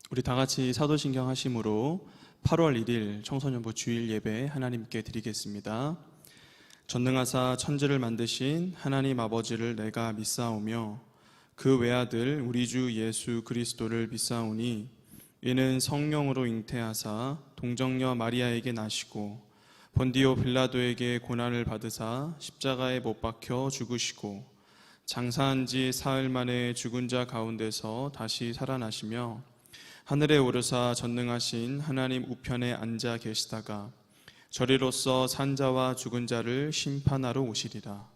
우리 다 같이 사도신경 하심으로 8월 1일 청소년부 주일 예배 하나님께 드리겠습니다. 전능하사 천지를 만드신 하나님 아버지를 내가 믿사오며 그 외아들 우리 주 예수 그리스도를 믿사오니 이는 성령으로 잉태하사 동정녀 마리아에게 나시고 본디오 빌라도에게 고난을 받으사 십자가에 못 박혀 죽으시고 장사한 지 사흘 만에 죽은 자 가운데서 다시 살아나시며 하늘에 오르사 전능하신 하나님 우편에 앉아 계시다가 저리로서 산 자와 죽은 자를 심판하러 오시리라.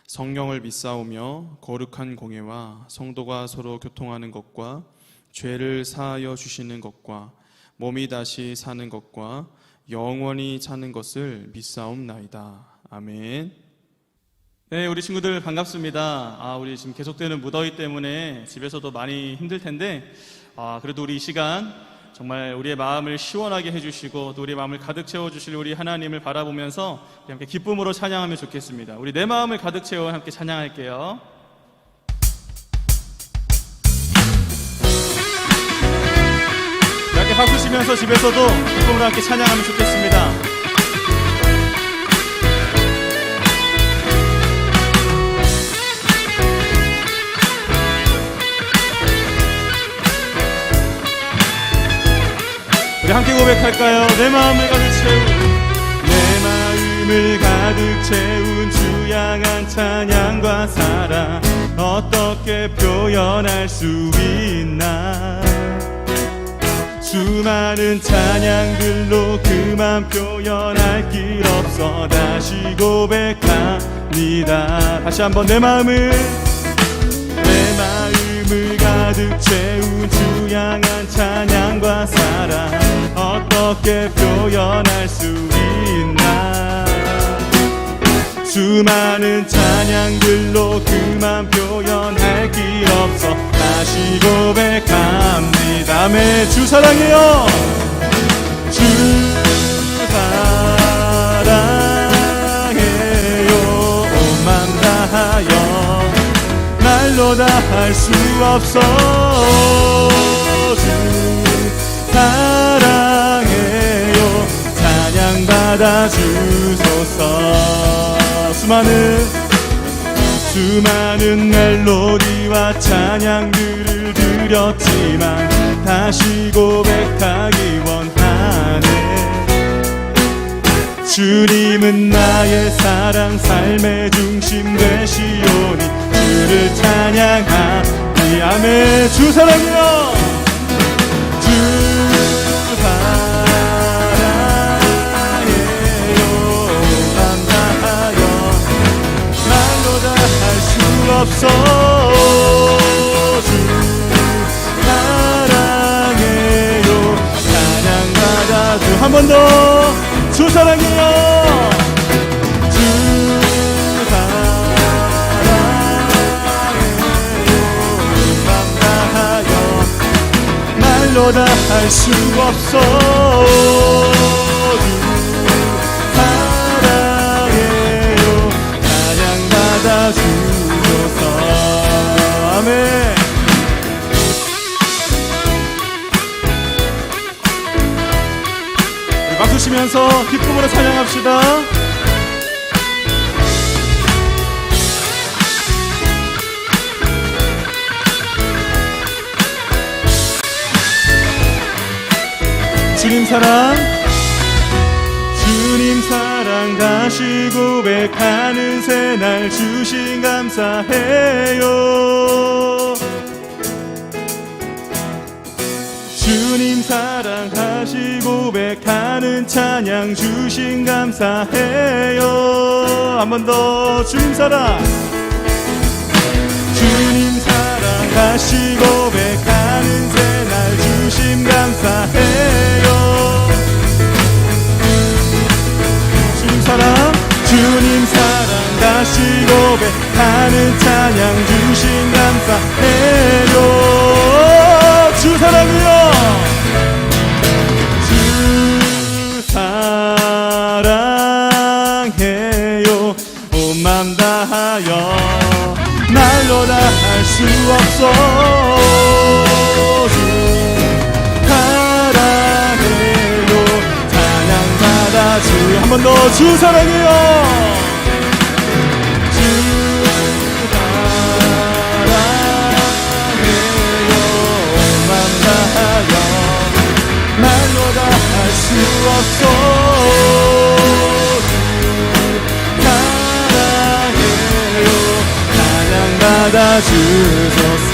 성령을 믿사오며 거룩한 공예와 성도가 서로 교통하는 것과 죄를 사하여 주시는 것과 몸이 다시 사는 것과 영원히 사는 것을 믿사옵나이다. 아멘. 네, 우리 친구들 반갑습니다. 우리 지금 계속되는 무더위 때문에 집에서도 많이 힘들 텐데 그래도 우리 이 시간 정말 우리의 마음을 시원하게 해주시고 또 우리의 마음을 가득 채워주실 우리 하나님을 바라보면서 함께 기쁨으로 찬양하면 좋겠습니다. 우리 내 마음을 가득 채워 함께 찬양할게요. 함께 박수 치면서 집에서도 기쁨으로 함께 찬양하면 좋겠습니다. 우리 함께 고백할까요? 내 마음을 가득 채운 주 향한 찬양과 사랑 어떻게 표현할 수 있나. 수많은 찬양들로 그만 표현할 길 없어 다시 고백합니다. 다시 한번 내 마음을 가득 채운 주 향한 찬양과 사랑 어떻게 표현할 수 있나. 수많은 찬양들로 그만 표현할 길 없어 다시 고백합니다. 아멘. 주 사랑해요. 주 사랑해요. 온 맘 다하여 말로 다 할 수 없어. 주 사랑해요. 찬양받아 주소서. 수많은 멜로디와 찬양들을 드렸지만 다시 고백하기 원하네. 주님은 나의 사랑 삶의 중심 되시오니 주를 찬양하니. 아멘. 주 사랑이요. 주 사랑해요. 맘 다하여 말로 다 할 수 없어. 주 사랑해요. 찬양받아 주. 한 번 더. 주 사랑해요. 주 사랑해요. 맘 다하여 말로 다 할 수 없어. 주 사랑해요. 찬양받아 주소서. 아멘. 박수 치면서 기쁨으로 찬양합시다. 주님 사랑 다시 고백하는 새날 주신 감사해요. 주님 사랑 다시 고백하는 찬양 주신 감사해요. 한 번 더. 주님 사랑 다시 고백하는 새날 주신 감사해요. 주님 사랑 다시 고백하는 찬양 주신 감사해요. 주 사랑이요. 주 사랑해요. 온 맘 다하여 말로 다 할 수 없어. 주 번 더 주 사랑해요. 주 사랑해요. 만나요. 말로 다 할 수 없어. 사랑해요. 찬양받아 주소서.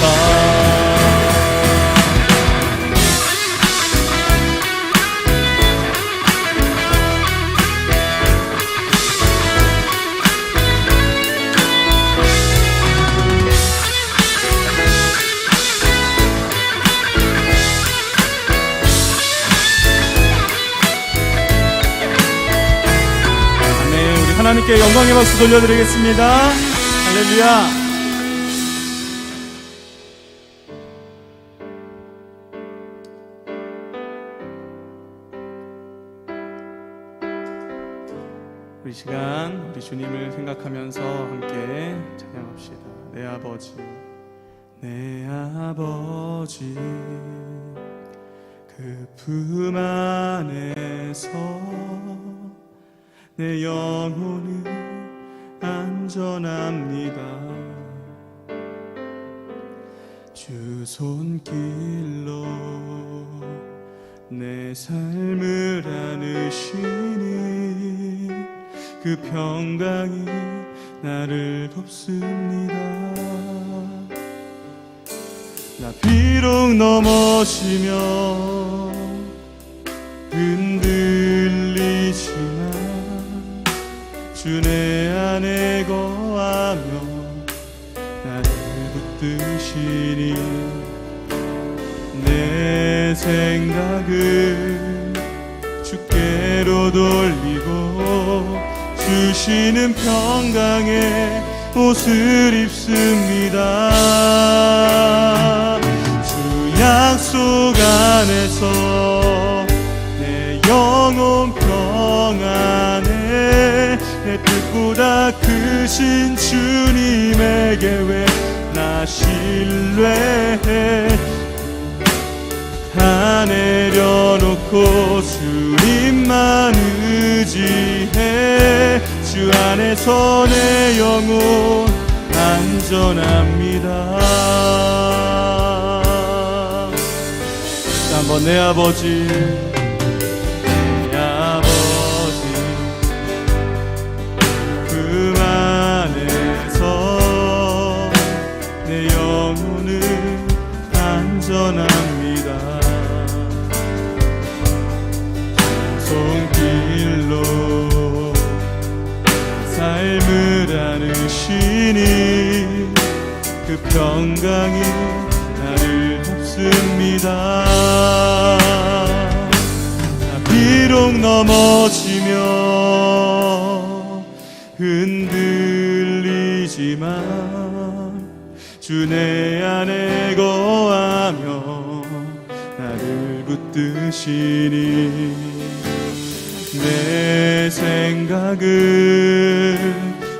하나님께 영광의 박수 돌려드리겠습니다. 할렐루야. 우리 시간 우리 주님을 생각하면서 함께 찬양합시다. 내 아버지, 내 아버지, 그 품 안에서 내 영혼은 안전합니다. 주 손길로 내 삶을 안으시니 그 평강이 나를 돕습니다. 나 비록 넘어지며 흔들리지만 주 내 안에 거하며 나를 붙드시니 내 생각을 주께로 돌리고 주시는 평강의 옷을 입습니다. 주 약속 안에서 내 영혼 평안에 내 뜻보다 크신 주님에게 왜 나 신뢰해. 다 내려놓고 주님만 의지해. 주 안에서 내 영혼 안전합니다. 자, 한번 내 아버지, 안전합니다. 손길로 삶을 안으시니 그 평강이 나를 돕습니다. 비록 넘어지며 흔들리지만 주 내 안에 거하며 나를 붙드시니 내 생각을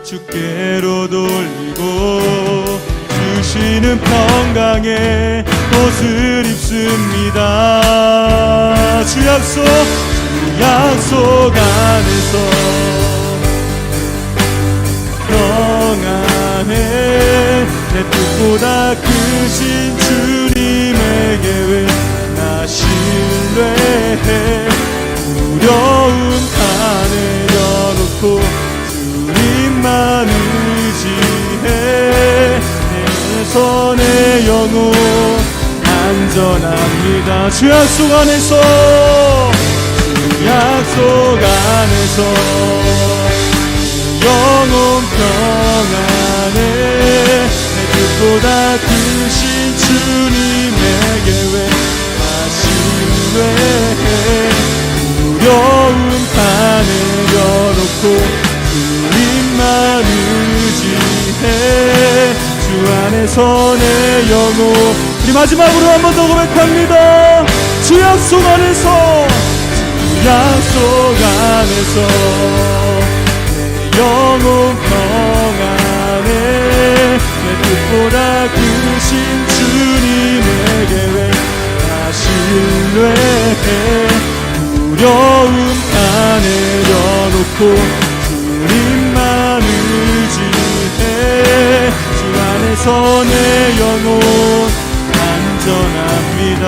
주께로 돌리고 주시는 평강의 옷을 입습니다. 주 약속 안에서 평안해. 내 뜻보다 크신 주님에게 왜 나 신뢰해. 두려움 다 내려놓고 주님만 의지해. 내 손에 영혼 안전합니다. 주 약속 안에서 영혼 평안해. 내 뜻보다 크신 주님에게 왜 나 신뢰해. 두려움 다 내려놓고 주님만 의지해. 주 안에서 내 영혼. 우리 마지막으로 한 번 더 고백합니다. 주 약속 안에서 영혼 평안해. 내 뜻보다 크신 주님에게 왜 나 신뢰해. 두려움 다 내려놓고 놓고 주님만 의지해. 주 안에서 내 영혼 안전합니다.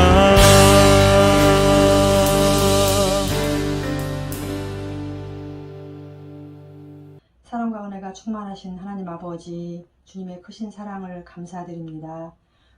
사랑과 은혜가 충만하신 하나님 아버지, 주님의 크신 사랑을 감사드립니다.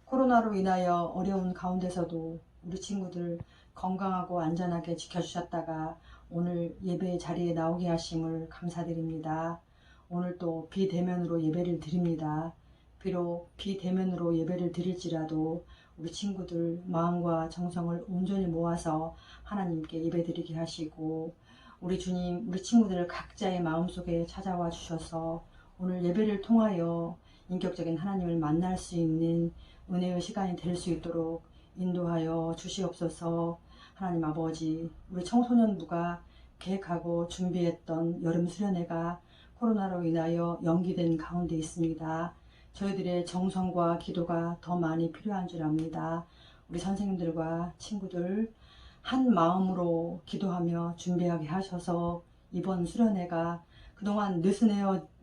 코로나로 인하여 어려운 가운데서도 우리 친구들 건강하고 안전하게 지켜주셨다가 오늘 예배 자리에 나오게 하심을 감사드립니다. 오늘 또 비대면으로 예배를 드립니다. 비록 비대면으로 예배를 드릴지라도 우리 친구들 마음과 정성을 온전히 모아서 하나님께 예배드리게 하시고, 우리 주님, 우리 친구들 각자의 마음속에 찾아와 주셔서 오늘 예배를 통하여 인격적인 하나님을 만날 수 있는 은혜의 시간이 될 수 있도록 인도하여 주시옵소서. 하나님 아버지, 우리 청소년부가 계획하고 준비했던 여름 수련회가 코로나로 인하여 연기된 가운데 있습니다. 저희들의 정성과 기도가 더 많이 필요한 줄 압니다. 우리 선생님들과 친구들 한 마음으로 기도하며 준비하게 하셔서 이번 수련회가 그동안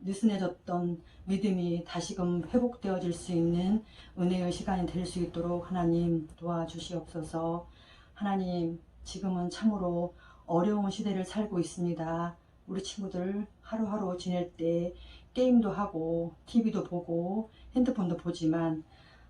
느슨해졌던 믿음이 다시금 회복되어질 수 있는 은혜의 시간이 될 수 있도록 하나님 도와주시옵소서. 하나님, 지금은 참으로 어려운 시대를 살고 있습니다. 우리 친구들 하루하루 지낼 때 게임도 하고 TV도 보고 핸드폰도 보지만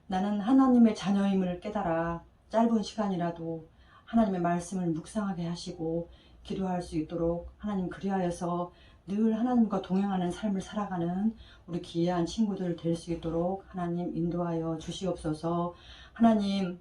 나는 하나님의 자녀임을 깨달아 짧은 시간이라도 하나님의 말씀을 묵상하게 하시고 기도할 수 있도록 하나님 그리하여서 늘 하나님과 동행하는 삶을 살아가는 우리 귀한 친구들 될 수 있도록 하나님 인도하여 주시옵소서. 하나님,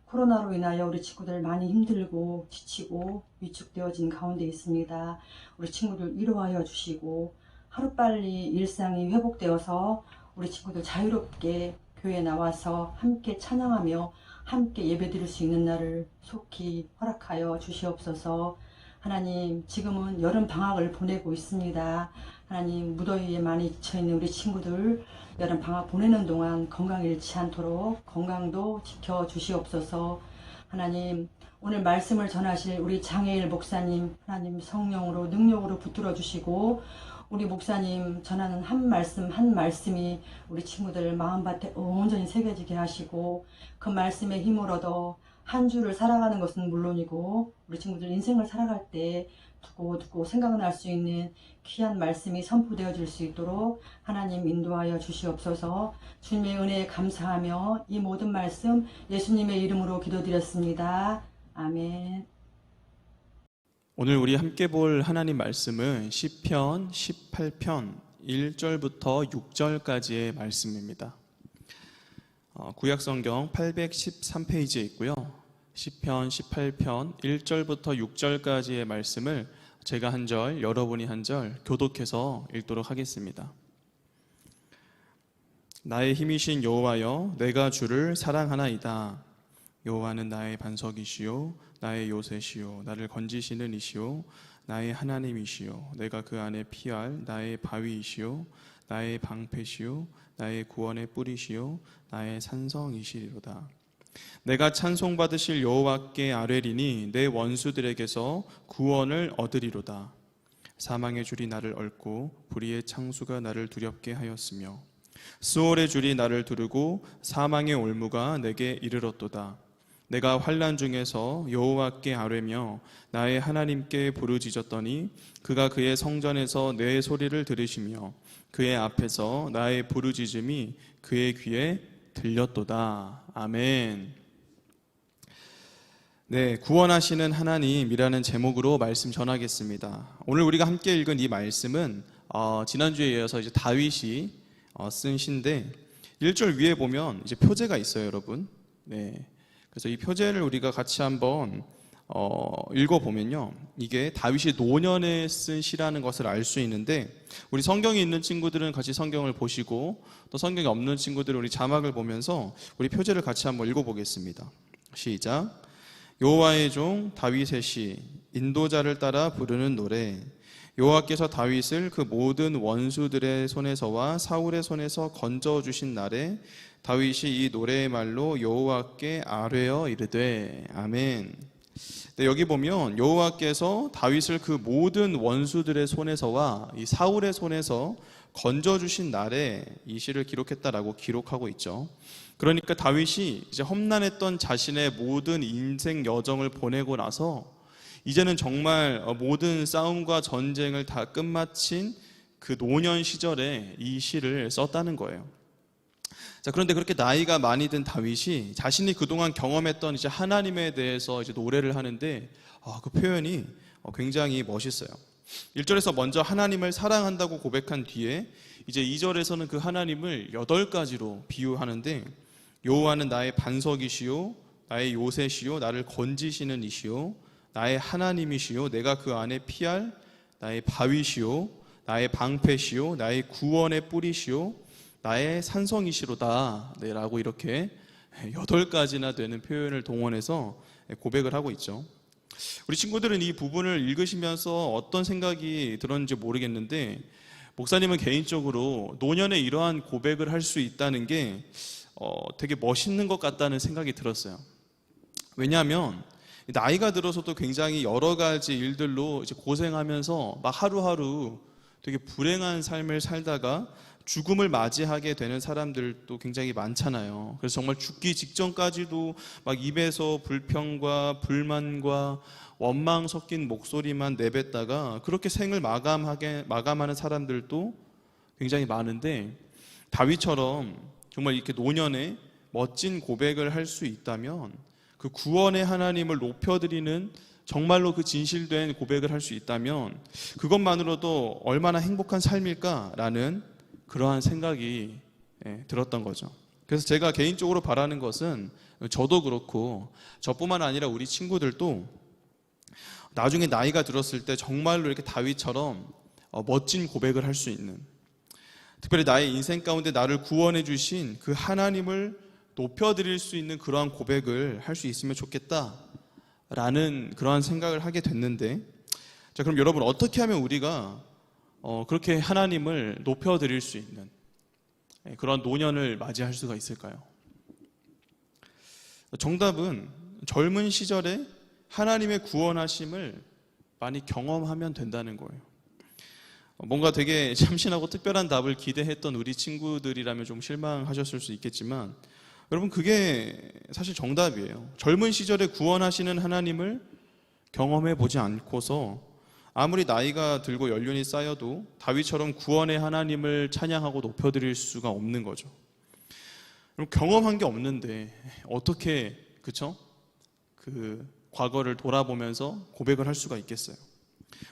코로나로 인하여 우리 친구들 많이 힘들고 지치고 위축되어진 가운데 있습니다. 우리 친구들 위로하여 주시고 하루빨리 일상이 회복되어서 우리 친구들 자유롭게 교회에 나와서 함께 찬양하며 함께 예배드릴 수 있는 날을 속히 허락하여 주시옵소서. 하나님, 지금은 여름 방학을 보내고 있습니다. 하나님, 무더위에 많이 지쳐있는 우리 친구들 여름 방학 보내는 동안 건강 잃지 않도록 건강도 지켜주시옵소서. 하나님, 오늘 말씀을 전하실 우리 장혜일 목사님, 하나님 성령으로 능력으로 붙들어 주시고 우리 목사님 전하는 한 말씀 한 말씀이 우리 친구들 마음밭에 온전히 새겨지게 하시고 그 말씀에 힘을 얻어 한 주를 살아가는 것은 물론이고 우리 친구들 인생을 살아갈 때 두고 생각날 수 있는 귀한 말씀이 선포되어질 수 있도록 하나님 인도하여 주시옵소서. 주님의 은혜에 감사하며 이 모든 말씀 예수님의 이름으로 기도드렸습니다. 아멘. 오늘 우리 함께 볼 하나님 말씀은 시편 18편 1절부터 6절까지의 말씀입니다. 구약성경 813페이지에 있고요. 시편 18편 1절부터 6절까지의 말씀을 제가 한 절, 여러분이 한 절 교독해서 읽도록 하겠습니다. 나의 힘이신 여호와여, 내가 주를 사랑하나이다. 여호와는 나의 반석이시요 나의 요새시요 나를 건지시는 이시요 나의 하나님이시요 내가 그 안에 피할 나의 바위이시요 나의 방패시요 나의 구원의 뿌리시요 나의 산성이시리로다. 내가 찬송받으실 여호와께 아뢰리니 내 원수들에게서 구원을 얻으리로다. 사망의 줄이 나를 얽고 불의의 창수가 나를 두렵게 하였으며 수월의 줄이 나를 두르고 사망의 올무가 내게 이르렀도다. 내가 환난 중에서 여호와께 아뢰며 나의 하나님께 부르짖었더니 그가 그의 성전에서 내 소리를 들으시며 그의 앞에서 나의 부르짖음이 그의 귀에 들렸도다. 아멘. 네, 구원하시는 하나님이라는 제목으로 말씀 전하겠습니다. 오늘 우리가 함께 읽은 이 말씀은 지난주에 이어서 이제 다윗이 쓴 시인데 1절 위에 보면 이제 표제가 있어요, 여러분. 네. 그래서 이 표제를 우리가 같이 한번 읽어보면요, 이게 다윗이 노년에 쓴 시라는 것을 알 수 있는데 우리 성경이 있는 친구들은 같이 성경을 보시고 또 성경이 없는 친구들은 우리 자막을 보면서 우리 표제를 같이 한번 읽어보겠습니다. 시작. 여호와의 종 다윗의 시, 인도자를 따라 부르는 노래. 여호와께서 다윗을 그 모든 원수들의 손에서와 사울의 손에서 건져주신 날에 다윗이 이 노래의 말로 여호와께 아뢰어 이르되. 아멘. 근데 여기 보면 여호와께서 다윗을 그 모든 원수들의 손에서와 이 사울의 손에서 건져주신 날에 이 시를 기록했다라고 기록하고 있죠. 그러니까 다윗이 이제 험난했던 자신의 모든 인생 여정을 보내고 나서 이제는 정말 모든 싸움과 전쟁을 다 끝마친 그 노년 시절에 이 시를 썼다는 거예요. 자, 그런데 그렇게 나이가 많이 든 다윗이 자신이 그동안 경험했던 이제 하나님에 대해서 이제 노래를 하는데 그 표현이 굉장히 멋있어요. 1절에서 먼저 하나님을 사랑한다고 고백한 뒤에 이제 2절에서는 그 하나님을 8가지로 비유하는데 여호와는 나의 반석이시요 나의 요새시요 나를 건지시는 이시요 나의 하나님이시요 내가 그 안에 피할 나의 바위시요 나의 방패시요 나의 구원의 뿌리시요 나의 산성이시로다 라고 이렇게 8가지나 되는 표현을 동원해서 고백을 하고 있죠. 우리 친구들은 이 부분을 읽으시면서 어떤 생각이 들었는지 모르겠는데 목사님은 개인적으로 노년에 이러한 고백을 할 수 있다는 게 되게 멋있는 것 같다는 생각이 들었어요. 왜냐하면 나이가 들어서도 굉장히 여러 가지 일들로 이제 고생하면서 막 하루하루 되게 불행한 삶을 살다가 죽음을 맞이하게 되는 사람들도 굉장히 많잖아요. 그래서 정말 죽기 직전까지도 막 입에서 불평과 불만과 원망 섞인 목소리만 내뱉다가 그렇게 생을 마감하는 사람들도 굉장히 많은데 다윗처럼 정말 이렇게 노년에 멋진 고백을 할 수 있다면 그 구원의 하나님을 높여드리는 정말로 그 진실된 고백을 할 수 있다면 그것만으로도 얼마나 행복한 삶일까라는 그러한 생각이 들었던 거죠. 그래서 제가 개인적으로 바라는 것은 저도 그렇고 저뿐만 아니라 우리 친구들도 나중에 나이가 들었을 때 정말로 이렇게 다윗처럼 멋진 고백을 할 수 있는, 특별히 나의 인생 가운데 나를 구원해 주신 그 하나님을 높여드릴 수 있는 그러한 고백을 할 수 있으면 좋겠다라는 그러한 생각을 하게 됐는데, 자, 그럼 여러분 어떻게 하면 우리가 그렇게 하나님을 높여드릴 수 있는 그런 노년을 맞이할 수가 있을까요? 정답은 젊은 시절에 하나님의 구원하심을 많이 경험하면 된다는 거예요. 뭔가 되게 참신하고 특별한 답을 기대했던 우리 친구들이라면 좀 실망하셨을 수 있겠지만 여러분 그게 사실 정답이에요. 젊은 시절에 구원하시는 하나님을 경험해 보지 않고서 아무리 나이가 들고 연륜이 쌓여도 다윗처럼 구원의 하나님을 찬양하고 높여드릴 수가 없는 거죠. 그럼 경험한 게 없는데 어떻게 그 과거를 돌아보면서 고백을 할 수가 있겠어요?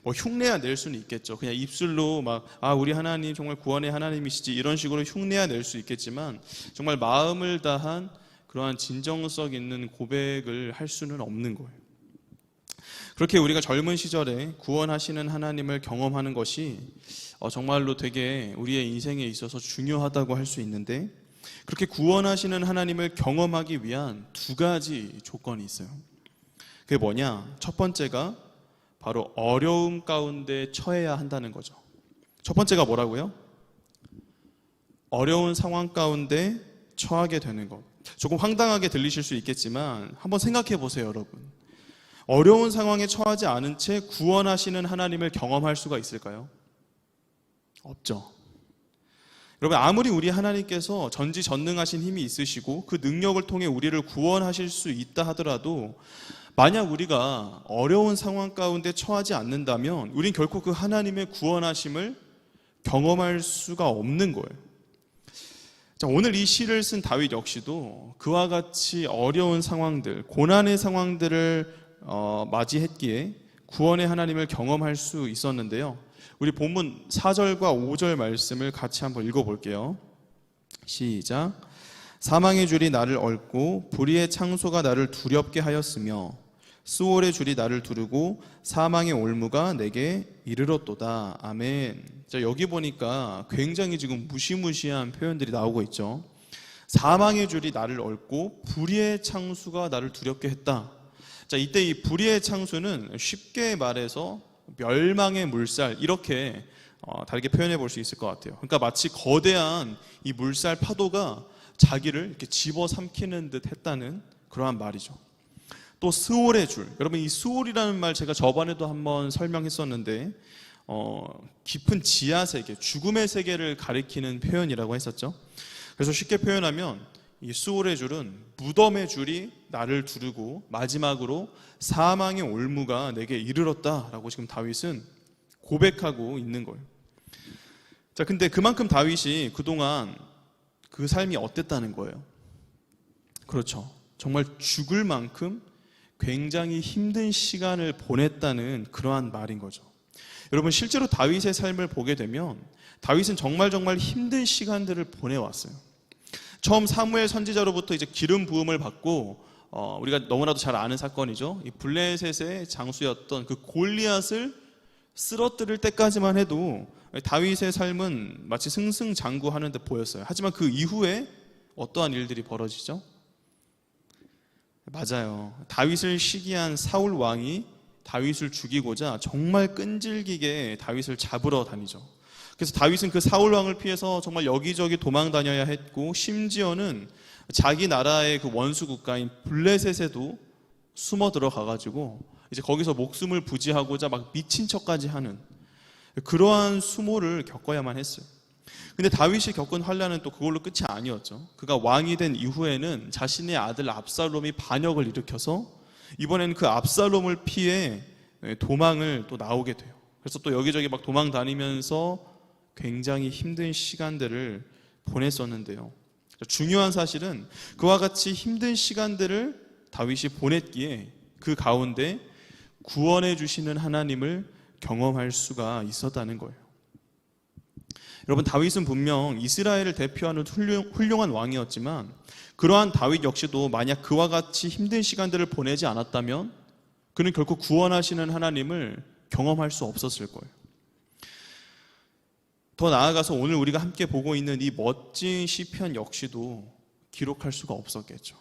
뭐 흉내야 낼 수는 있겠죠. 그냥 입술로 막 우리 하나님 정말 구원의 하나님이시지 이런 식으로 흉내야 낼 수 있겠지만 정말 마음을 다한 그러한 진정성 있는 고백을 할 수는 없는 거예요. 그렇게 우리가 젊은 시절에 구원하시는 하나님을 경험하는 것이 정말로 되게 우리의 인생에 있어서 중요하다고 할 수 있는데, 그렇게 구원하시는 하나님을 경험하기 위한 2가지 조건이 있어요. 그게 뭐냐? 첫 번째가 바로 어려움 가운데 처해야 한다는 거죠. 첫 번째가 뭐라고요? 어려운 상황 가운데 처하게 되는 것. 조금 황당하게 들리실 수 있겠지만 한번 생각해 보세요, 여러분. 어려운 상황에 처하지 않은 채 구원하시는 하나님을 경험할 수가 있을까요? 없죠. 여러분, 아무리 우리 하나님께서 전지전능하신 힘이 있으시고 그 능력을 통해 우리를 구원하실 수 있다 하더라도 만약 우리가 어려운 상황 가운데 처하지 않는다면 우린 결코 그 하나님의 구원하심을 경험할 수가 없는 거예요. 자, 오늘 이 시를 쓴 다윗 역시도 그와 같이 어려운 상황들, 고난의 상황들을 맞이했기에 구원의 하나님을 경험할 수 있었는데요. 우리 본문 4절과 5절 말씀을 같이 한번 읽어볼게요. 시작. 사망의 줄이 나를 얽고 불의의 창소가 나를 두렵게 하였으며 수월의 줄이 나를 두르고 사망의 올무가 내게 이르렀도다. 아멘. 자, 여기 보니까 굉장히 지금 무시무시한 표현들이 나오고 있죠. 사망의 줄이 나를 얽고 불의의 창수가 나를 두렵게 했다. 자, 이때 이 불의의 창수는 쉽게 말해서 멸망의 물살, 이렇게 다르게 표현해 볼 수 있을 것 같아요. 그러니까 마치 거대한 이 물살 파도가 자기를 이렇게 집어삼키는 듯 했다는 그러한 말이죠. 또 스올의 줄. 여러분, 이 스올이라는 말 제가 저번에도 한번 설명했었는데 깊은 지하 세계, 죽음의 세계를 가리키는 표현이라고 했었죠. 그래서 쉽게 표현하면 이 스올의 줄은 무덤의 줄이 나를 두르고 마지막으로 사망의 올무가 내게 이르렀다라고 지금 다윗은 고백하고 있는 거예요. 자, 근데 그만큼 다윗이 그동안 그 삶이 어땠다는 거예요. 그렇죠. 정말 죽을 만큼 굉장히 힘든 시간을 보냈다는 그러한 말인 거죠. 여러분, 실제로 다윗의 삶을 보게 되면 다윗은 정말 힘든 시간들을 보내왔어요. 처음 사무엘 선지자로부터 이제 기름 부음을 받고 우리가 너무나도 잘 아는 사건이죠. 이 블레셋의 장수였던 그 골리앗을 쓰러뜨릴 때까지만 해도 다윗의 삶은 마치 승승장구하는 듯 보였어요. 하지만 그 이후에 어떠한 일들이 벌어지죠? 맞아요. 다윗을 시기한 사울 왕이 다윗을 죽이고자 정말 끈질기게 다윗을 잡으러 다니죠. 그래서 다윗은 그 사울 왕을 피해서 정말 여기저기 도망 다녀야 했고, 심지어는 자기 나라의 그 원수 국가인 블레셋에도 숨어 들어가가지고 이제 거기서 목숨을 부지하고자 막 미친 척까지 하는 그러한 수모를 겪어야만 했어요. 근데 다윗이 겪은 환난은 또 그걸로 끝이 아니었죠. 그가 왕이 된 이후에는 자신의 아들 압살롬이 반역을 일으켜서 이번에는 그 압살롬을 피해 도망을 또 나오게 돼요. 그래서 또 여기저기 막 도망 다니면서 굉장히 힘든 시간들을 보냈었는데요. 중요한 사실은 그와 같이 힘든 시간들을 다윗이 보냈기에 그 가운데 구원해 주시는 하나님을 경험할 수가 있었다는 거예요. 여러분, 다윗은 분명 이스라엘을 대표하는 훌륭한 왕이었지만 그러한 다윗 역시도 만약 그와 같이 힘든 시간들을 보내지 않았다면 그는 결코 구원하시는 하나님을 경험할 수 없었을 거예요. 더 나아가서 오늘 우리가 함께 보고 있는 이 멋진 시편 역시도 기록할 수가 없었겠죠.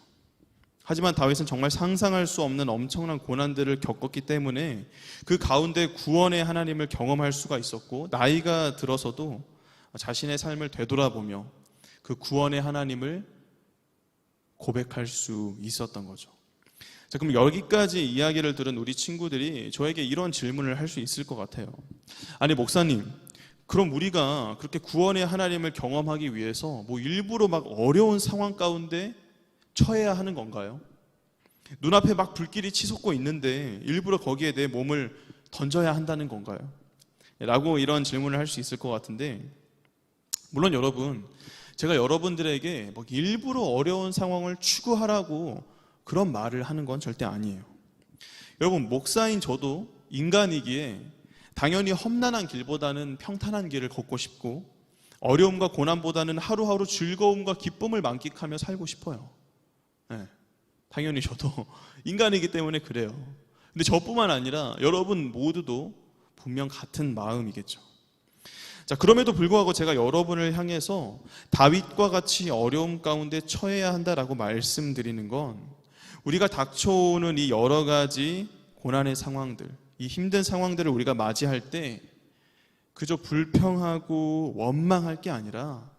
하지만 다윗은 정말 상상할 수 없는 엄청난 고난들을 겪었기 때문에 그 가운데 구원의 하나님을 경험할 수가 있었고, 나이가 들어서도 자신의 삶을 되돌아보며 그 구원의 하나님을 고백할 수 있었던 거죠. 자, 그럼 여기까지 이야기를 들은 우리 친구들이 저에게 이런 질문을 할 수 있을 것 같아요. 아니, 목사님, 그럼 우리가 그렇게 구원의 하나님을 경험하기 위해서 뭐 일부러 막 어려운 상황 가운데 처해야 하는 건가요? 눈앞에 막 불길이 치솟고 있는데 일부러 거기에 내 몸을 던져야 한다는 건가요? 라고 이런 질문을 할 수 있을 것 같은데, 물론 여러분, 제가 여러분들에게 막 일부러 어려운 상황을 추구하라고 그런 말을 하는 건 절대 아니에요. 여러분, 목사인 저도 인간이기에 당연히 험난한 길보다는 평탄한 길을 걷고 싶고, 어려움과 고난보다는 하루하루 즐거움과 기쁨을 만끽하며 살고 싶어요. 네, 당연히 저도 인간이기 때문에 그래요. 근데 저뿐만 아니라 여러분 모두도 분명 같은 마음이겠죠. 자, 그럼에도 불구하고 제가 여러분을 향해서 다윗과 같이 어려움 가운데 처해야 한다라고 말씀드리는 건, 우리가 닥쳐오는 이 여러 가지 고난의 상황들, 이 힘든 상황들을 우리가 맞이할 때 그저 불평하고 원망할 게 아니라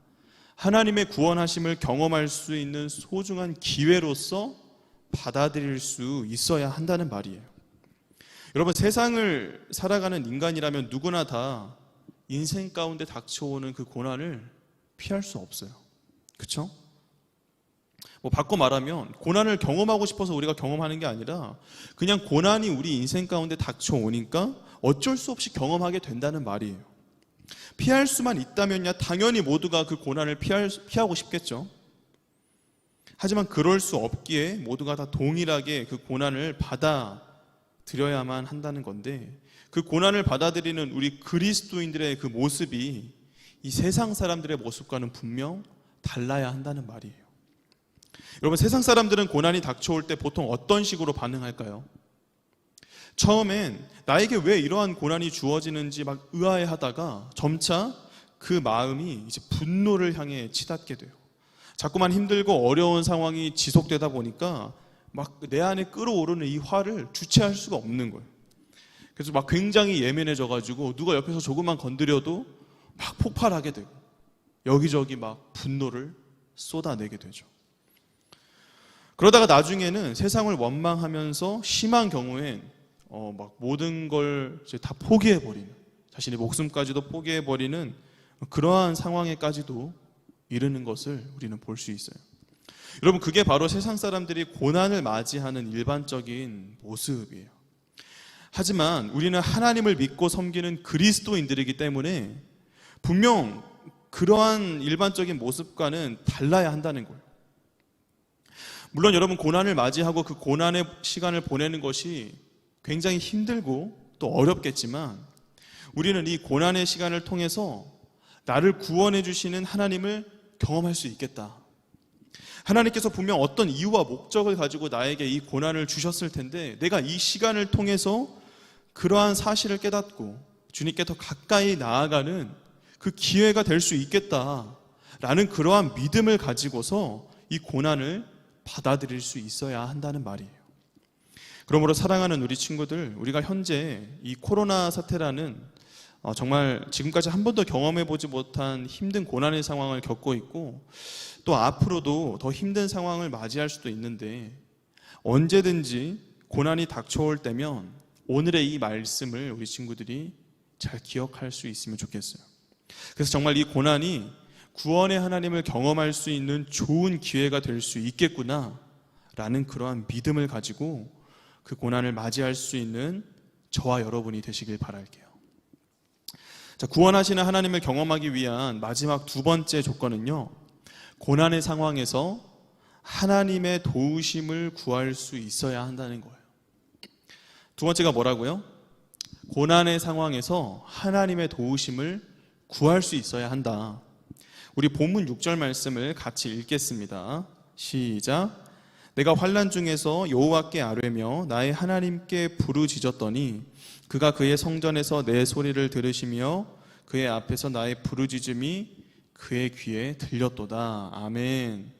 하나님의 구원하심을 경험할 수 있는 소중한 기회로서 받아들일 수 있어야 한다는 말이에요. 여러분, 세상을 살아가는 인간이라면 누구나 다 인생 가운데 닥쳐오는 그 고난을 피할 수 없어요. 그렇죠? 뭐 바꿔 말하면 고난을 경험하고 싶어서 우리가 경험하는 게 아니라 그냥 고난이 우리 인생 가운데 닥쳐오니까 어쩔 수 없이 경험하게 된다는 말이에요. 피할 수만 있다면야 당연히 모두가 그 고난을 피하고 싶겠죠. 하지만 그럴 수 없기에 모두가 다 동일하게 그 고난을 받아들여야만 한다는 건데, 그 고난을 받아들이는 우리 그리스도인들의 그 모습이 이 세상 사람들의 모습과는 분명 달라야 한다는 말이에요. 여러분, 세상 사람들은 고난이 닥쳐올 때 보통 어떤 식으로 반응할까요? 처음엔 나에게 왜 이러한 고난이 주어지는지 막 의아해하다가 점차 그 마음이 이제 분노를 향해 치닫게 돼요. 자꾸만 힘들고 어려운 상황이 지속되다 보니까 막 내 안에 끓어오르는 이 화를 주체할 수가 없는 거예요. 그래서 막 굉장히 예민해져가지고 누가 옆에서 조금만 건드려도 막 폭발하게 되고 여기저기 막 분노를 쏟아내게 되죠. 그러다가 나중에는 세상을 원망하면서 심한 경우엔 막 모든 걸 이제 다 포기해버리는, 자신의 목숨까지도 포기해버리는 그러한 상황에까지도 이르는 것을 우리는 볼 수 있어요. 여러분, 그게 바로 세상 사람들이 고난을 맞이하는 일반적인 모습이에요. 하지만 우리는 하나님을 믿고 섬기는 그리스도인들이기 때문에 분명 그러한 일반적인 모습과는 달라야 한다는 거예요. 물론 여러분, 고난을 맞이하고 그 고난의 시간을 보내는 것이 굉장히 힘들고 또 어렵겠지만 우리는 이 고난의 시간을 통해서 나를 구원해 주시는 하나님을 경험할 수 있겠다. 하나님께서 분명 어떤 이유와 목적을 가지고 나에게 이 고난을 주셨을 텐데 내가 이 시간을 통해서 그러한 사실을 깨닫고 주님께 더 가까이 나아가는 그 기회가 될 수 있겠다라는 그러한 믿음을 가지고서 이 고난을 받아들일 수 있어야 한다는 말이에요. 그러므로 사랑하는 우리 친구들, 우리가 현재 이 코로나 사태라는 정말 지금까지 한 번도 경험해보지 못한 힘든 고난의 상황을 겪고 있고 또 앞으로도 더 힘든 상황을 맞이할 수도 있는데 언제든지 고난이 닥쳐올 때면 오늘의 이 말씀을 우리 친구들이 잘 기억할 수 있으면 좋겠어요. 그래서 정말 이 고난이 구원의 하나님을 경험할 수 있는 좋은 기회가 될 수 있겠구나 라는 그러한 믿음을 가지고 그 고난을 맞이할 수 있는 저와 여러분이 되시길 바랄게요. 자, 구원하시는 하나님을 경험하기 위한 마지막 두 번째 조건은요, 고난의 상황에서 하나님의 도우심을 구할 수 있어야 한다는 거예요. 두 번째가 뭐라고요? 고난의 상황에서 하나님의 도우심을 구할 수 있어야 한다. 우리 본문 6절 말씀을 같이 읽겠습니다. 시작. 내가 환난 중에서 여호와께 아뢰며 나의 하나님께 부르짖었더니 그가 그의 성전에서 내 소리를 들으시며 그의 앞에서 나의 부르짖음이 그의 귀에 들렸도다. 아멘.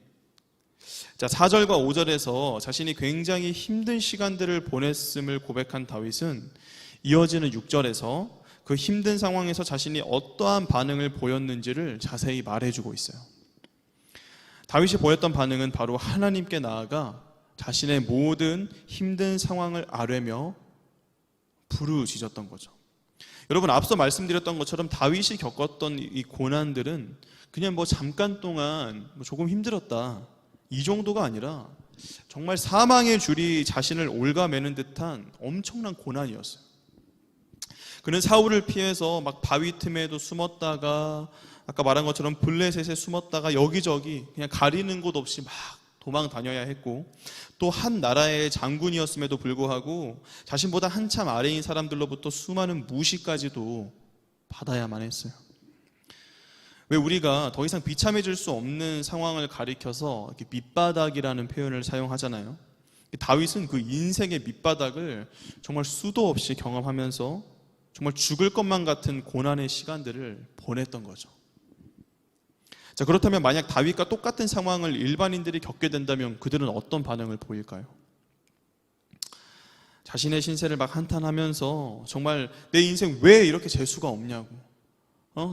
자, 4절과 5절에서 자신이 굉장히 힘든 시간들을 보냈음을 고백한 다윗은 이어지는 6절에서 그 힘든 상황에서 자신이 어떠한 반응을 보였는지를 자세히 말해주고 있어요. 다윗이 보였던 반응은 바로 하나님께 나아가 자신의 모든 힘든 상황을 아뢰며 부르짖었던 거죠. 여러분, 앞서 말씀드렸던 것처럼 다윗이 겪었던 이 고난들은 그냥 뭐 잠깐 동안 조금 힘들었다, 이 정도가 아니라 정말 사망의 줄이 자신을 올가매는 듯한 엄청난 고난이었어요. 그는 사울을 피해서 막 바위 틈에도 숨었다가 아까 말한 것처럼 블레셋에 숨었다가 여기저기 그냥 가리는 곳 없이 막 도망 다녀야 했고 또 한 나라의 장군이었음에도 불구하고 자신보다 한참 아래인 사람들로부터 수많은 무시까지도 받아야만 했어요. 왜 우리가 더 이상 비참해질 수 없는 상황을 가리켜서 이렇게 밑바닥이라는 표현을 사용하잖아요. 다윗은 그 인생의 밑바닥을 정말 수도 없이 경험하면서 정말 죽을 것만 같은 고난의 시간들을 보냈던 거죠. 자, 그렇다면 만약 다윗과 똑같은 상황을 일반인들이 겪게 된다면 그들은 어떤 반응을 보일까요? 자신의 신세를 막 한탄하면서 정말 내 인생 왜 이렇게 재수가 없냐고,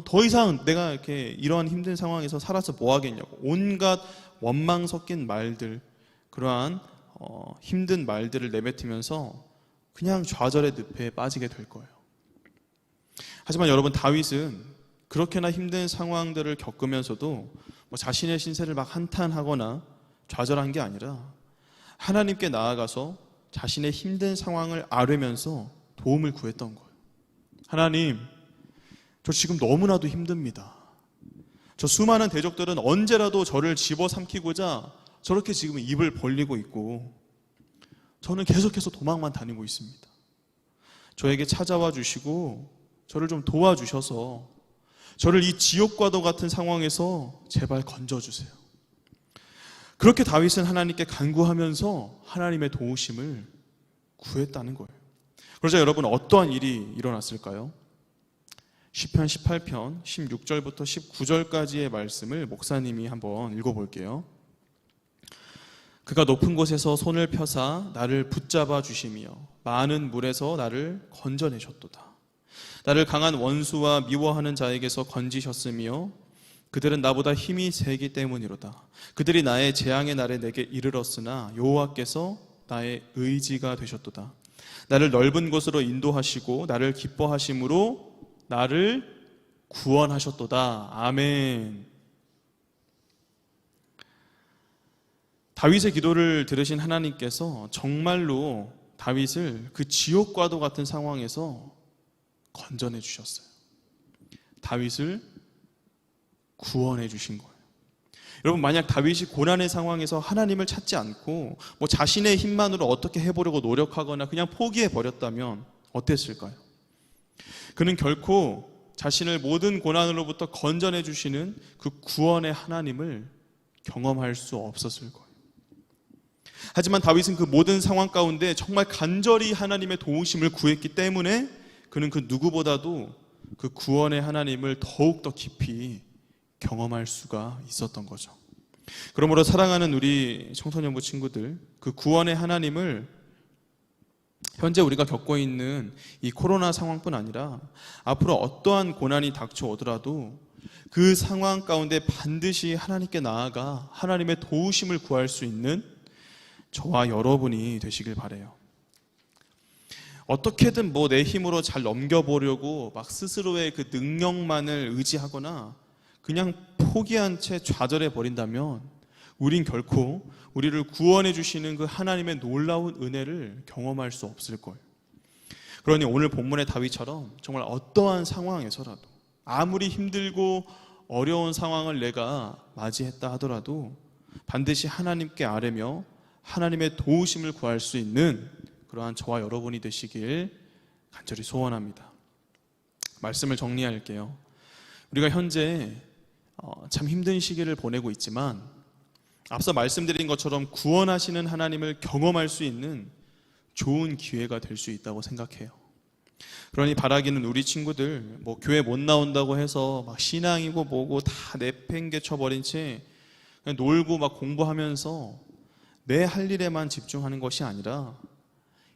더 이상 내가 이렇게 이러한 힘든 상황에서 살아서 뭐 하겠냐고, 온갖 원망 섞인 말들, 그러한 힘든 말들을 내뱉으면서 그냥 좌절의 늪에 빠지게 될 거예요. 하지만 여러분, 다윗은 그렇게나 힘든 상황들을 겪으면서도 자신의 신세를 막 한탄하거나 좌절한 게 아니라 하나님께 나아가서 자신의 힘든 상황을 아뢰면서 도움을 구했던 거예요. 하나님, 저 지금 너무나도 힘듭니다. 저 수많은 대적들은 언제라도 저를 집어삼키고자 저렇게 지금 입을 벌리고 있고 저는 계속해서 도망만 다니고 있습니다. 저에게 찾아와 주시고 저를 좀 도와주셔서 저를 이 지옥과도 같은 상황에서 제발 건져주세요. 그렇게 다윗은 하나님께 간구하면서 하나님의 도우심을 구했다는 거예요. 그러자 여러분, 어떠한 일이 일어났을까요? 시편 18편 16절부터 19절까지의 말씀을 목사님이 한번 읽어볼게요. 그가 높은 곳에서 손을 펴사 나를 붙잡아 주시며 많은 물에서 나를 건져내셨도다. 나를 강한 원수와 미워하는 자에게서 건지셨으며 그들은 나보다 힘이 세기 때문이로다. 그들이 나의 재앙의 날에 내게 이르렀으나 여호와께서 나의 의지가 되셨도다. 나를 넓은 곳으로 인도하시고 나를 기뻐하심으로 나를 구원하셨도다. 아멘. 다윗의 기도를 들으신 하나님께서 정말로 다윗을 그 지옥과도 같은 상황에서 건져내 주셨어요. 다윗을 구원해 주신 거예요. 여러분, 만약 다윗이 고난의 상황에서 하나님을 찾지 않고 자신의 힘만으로 어떻게 해보려고 노력하거나 그냥 포기해 버렸다면 어땠을까요? 그는 결코 자신을 모든 고난으로부터 건져내 주시는 그 구원의 하나님을 경험할 수 없었을 거예요. 하지만 다윗은 그 모든 상황 가운데 정말 간절히 하나님의 도우심을 구했기 때문에 그는 그 누구보다도 그 구원의 하나님을 더욱더 깊이 경험할 수가 있었던 거죠. 그러므로 사랑하는 우리 청소년부 친구들, 그 구원의 하나님을 현재 우리가 겪고 있는 이 코로나 상황뿐 아니라 앞으로 어떠한 고난이 닥쳐오더라도 그 상황 가운데 반드시 하나님께 나아가 하나님의 도우심을 구할 수 있는 저와 여러분이 되시길 바라요. 어떻게든 내 힘으로 잘 넘겨보려고 막 스스로의 그 능력만을 의지하거나 그냥 포기한 채 좌절해 버린다면 우린 결코 우리를 구원해 주시는 그 하나님의 놀라운 은혜를 경험할 수 없을 거예요. 그러니 오늘 본문의 다윗처럼 정말 어떠한 상황에서라도 아무리 힘들고 어려운 상황을 내가 맞이했다 하더라도 반드시 하나님께 아뢰며 하나님의 도우심을 구할 수 있는 그러한 저와 여러분이 되시길 간절히 소원합니다. 말씀을 정리할게요. 우리가 현재 참 힘든 시기를 보내고 있지만 앞서 말씀드린 것처럼 구원하시는 하나님을 경험할 수 있는 좋은 기회가 될 수 있다고 생각해요. 그러니 바라기는 우리 친구들 교회 못 나온다고 해서 막 신앙이고 뭐고 다 내팽개쳐버린 채 그냥 놀고 막 공부하면서 내 할 일에만 집중하는 것이 아니라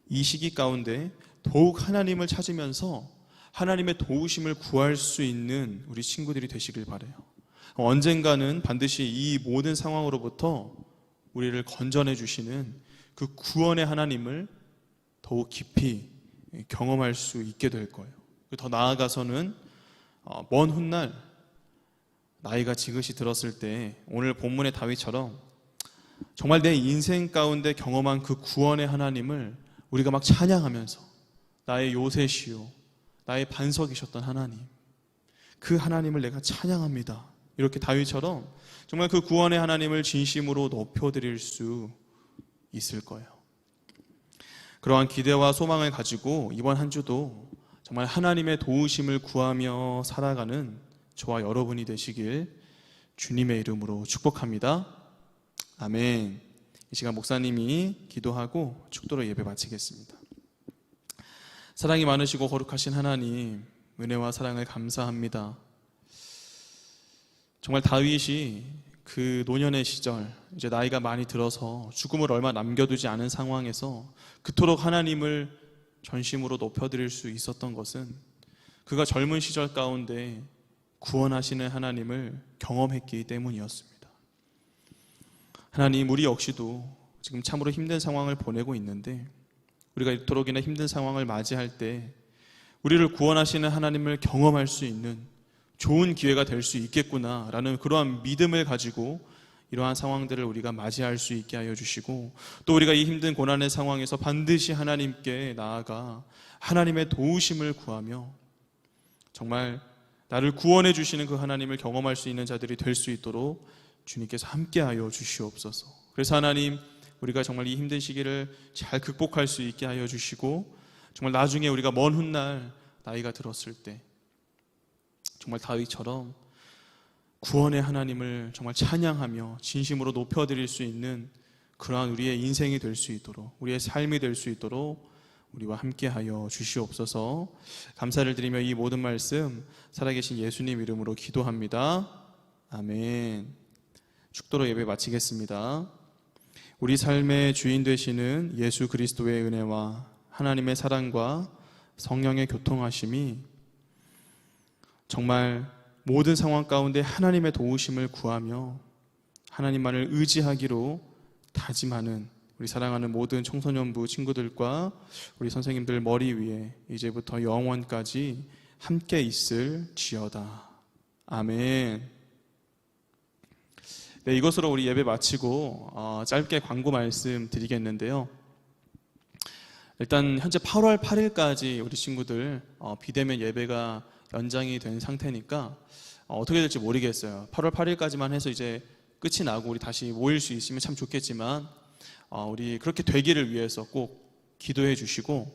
이 시기 가운데 더욱 하나님을 찾으면서 하나님의 도우심을 구할 수 있는 우리 친구들이 되시길 바라요. 언젠가는 반드시 이 모든 상황으로부터 우리를 건져내 주시는 그 구원의 하나님을 더욱 깊이 경험할 수 있게 될 거예요. 더 나아가서는 먼 훗날 나이가 지긋이 들었을 때 오늘 본문의 다윗처럼 정말 내 인생 가운데 경험한 그 구원의 하나님을 우리가 막 찬양하면서 나의 요새시요 나의 반석이셨던 하나님, 그 하나님을 내가 찬양합니다. 이렇게 다윗처럼 정말 그 구원의 하나님을 진심으로 높여드릴 수 있을 거예요. 그러한 기대와 소망을 가지고 이번 한 주도 정말 하나님의 도우심을 구하며 살아가는 저와 여러분이 되시길 주님의 이름으로 축복합니다. 아멘. 이 시간 목사님이 기도하고 축도로 예배 마치겠습니다. 사랑이 많으시고 거룩하신 하나님, 은혜와 사랑을 감사합니다. 정말 다윗이 그 노년의 시절, 이제 나이가 많이 들어서 죽음을 얼마 남겨두지 않은 상황에서 그토록 하나님을 전심으로 높여드릴 수 있었던 것은 그가 젊은 시절 가운데 구원하시는 하나님을 경험했기 때문이었습니다. 하나님, 우리 역시도 지금 참으로 힘든 상황을 보내고 있는데 우리가 이토록이나 힘든 상황을 맞이할 때 우리를 구원하시는 하나님을 경험할 수 있는 좋은 기회가 될 수 있겠구나라는 그러한 믿음을 가지고 이러한 상황들을 우리가 맞이할 수 있게 하여 주시고, 또 우리가 이 힘든 고난의 상황에서 반드시 하나님께 나아가 하나님의 도우심을 구하며 정말 나를 구원해 주시는 그 하나님을 경험할 수 있는 자들이 될 수 있도록 주님께서 함께하여 주시옵소서. 그래서 하나님, 우리가 정말 이 힘든 시기를 잘 극복할 수 있게 하여 주시고 정말 나중에 우리가 먼 훗날 나이가 들었을 때 정말 다윗처럼 구원의 하나님을 정말 찬양하며 진심으로 높여드릴 수 있는 그러한 우리의 인생이 될 수 있도록, 우리의 삶이 될 수 있도록 우리와 함께하여 주시옵소서. 감사를 드리며 이 모든 말씀 살아계신 예수님 이름으로 기도합니다. 아멘. 축도로 예배 마치겠습니다. 우리 삶의 주인 되시는 예수 그리스도의 은혜와 하나님의 사랑과 성령의 교통하심이 정말 모든 상황 가운데 하나님의 도우심을 구하며 하나님만을 의지하기로 다짐하는 우리 사랑하는 모든 청소년부 친구들과 우리 선생님들 머리 위에 이제부터 영원까지 함께 있을지어다. 아멘. 네, 이것으로 우리 예배 마치고 짧게 광고 말씀 드리겠는데요. 일단 현재 8월 8일까지 우리 친구들 비대면 예배가 연장이 된 상태니까 어떻게 될지 모르겠어요. 8월 8일까지만 해서 이제 끝이 나고 우리 다시 모일 수 있으면 참 좋겠지만 우리 그렇게 되기를 위해서 꼭 기도해 주시고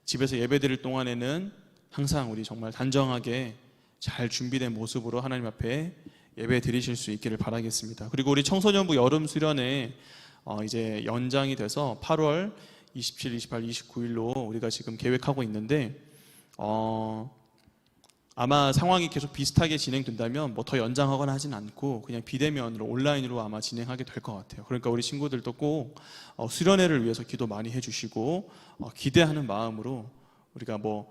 집에서 예배 드릴 동안에는 항상 우리 정말 단정하게 잘 준비된 모습으로 하나님 앞에 예배 드리실 수 있기를 바라겠습니다. 그리고 우리 청소년부 여름 수련회 이제 연장이 돼서 8월 27, 28, 29일로 우리가 지금 계획하고 있는데 아마 상황이 계속 비슷하게 진행된다면 뭐 더 연장하거나 하진 않고 그냥 비대면으로 온라인으로 아마 진행하게 될 것 같아요. 그러니까 우리 친구들도 꼭 수련회를 위해서 기도 많이 해주시고 기대하는 마음으로 우리가 뭐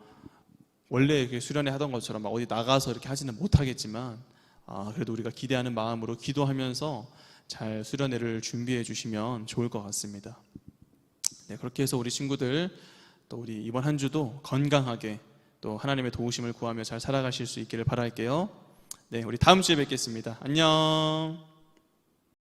원래 이렇게 수련회 하던 것처럼 막 어디 나가서 이렇게 하지는 못하겠지만 그래도 우리가 기대하는 마음으로 기도하면서 잘 수련회를 준비해 주시면 좋을 것 같습니다. 네, 그렇게 해서 우리 친구들 또 우리 이번 한 주도 건강하게 또 하나님의 도우심을 구하며 잘 살아가실 수 있기를 바랄게요. 네, 우리 다음 주에 뵙겠습니다. 안녕.